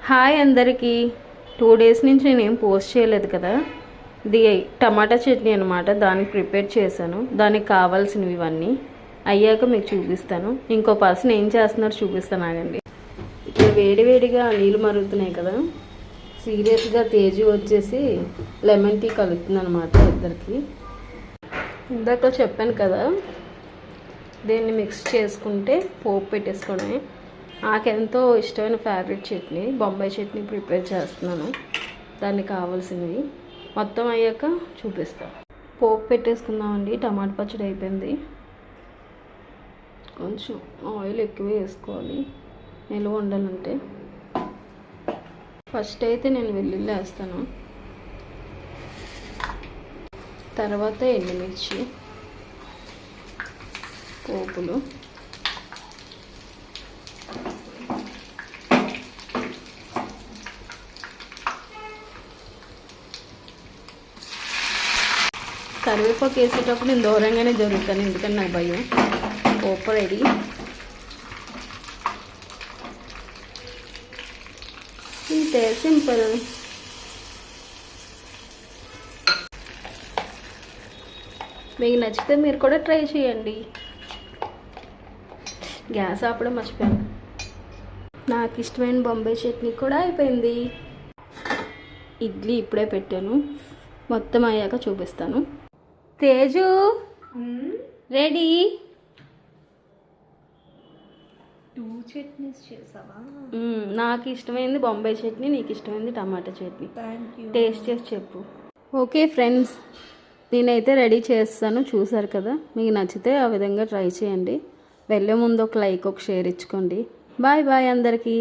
Hi అందరికీ. 2 days నుంచి నేనేం పోస్ట్ చేయలేదు కదా. ఇది టమాటా చట్నీ అనమాట. దానికి ప్రిపేర్ చేశాను. దానికి కావాల్సినవి ఇవన్నీ అయ్యాక మీకు చూపిస్తాను. ఇంకో పర్సన్ ఏం చేస్తున్నారో చూపిస్తాను, ఆగండి. ఇక్కడ వేడివేడిగా నీళ్ళు మరుగుతున్నాయి కదా. సీరియస్గా తేజు వచ్చేసి లెమన్ టీ కలుపుతుంది అనమాట ఇద్దరికి. ఇందాక చెప్పాను కదా, దీన్ని మిక్స్ చేసుకుంటే పోపు పెట్టేసుకోవడమే. నాకెంతో ఇష్టమైన ఫేవరెట్ చట్నీ బొంబాయి చట్నీ ప్రిపేర్ చేస్తున్నాను. దానికి కావాల్సినవి మొత్తం అయ్యాక చూపిస్తాను. పోపు పెట్టేసుకుందామండి. టమాటా పచ్చడి అయిపోయింది. కొంచెం ఆయిల్ ఎక్కువ వేసుకోవాలి నిల్వ ఉండాలంటే. ఫస్ట్ అయితే నేను వెల్లుల్లి వేస్తాను, తర్వాత ఎండుమిర్చి, పోపులు, కరివేపాకు వేసేటప్పుడు నేను దూరంగానే జరుగుతాను, ఎందుకంటే నాకు భయం. పోపు రెడీ. ఇంతే, సింపుల్. మీకు నచ్చితే మీరు కూడా ట్రై చేయండి. గ్యాస్ ఆపడం మర్చిపోయాను. నాకు ఇష్టమైన బొంబాయి చట్నీ కూడా అయిపోయింది. ఇడ్లీ ఇప్పుడే పెట్టాను, మొత్తం అయ్యాక చూపిస్తాను. తేజు రెడీ. 2 చట్నీస్ చేసావా? నాకు ఇష్టమైంది బొంబాయి చట్నీ, నీకు ఇష్టమైంది tomato chutney. Thank you. Taste చేసి చెప్పు. ఓకే ఫ్రెండ్స్, నేనైతే రెడీ చేస్తాను, చూసారు కదా. మీకు నచ్చితే ఆ విధంగా ట్రై చేయండి. వెళ్ళే ముందు ఒక లైక్, ఒక షేర్ ఇచ్చుకోండి. బాయ్ బాయ్ అందరికీ.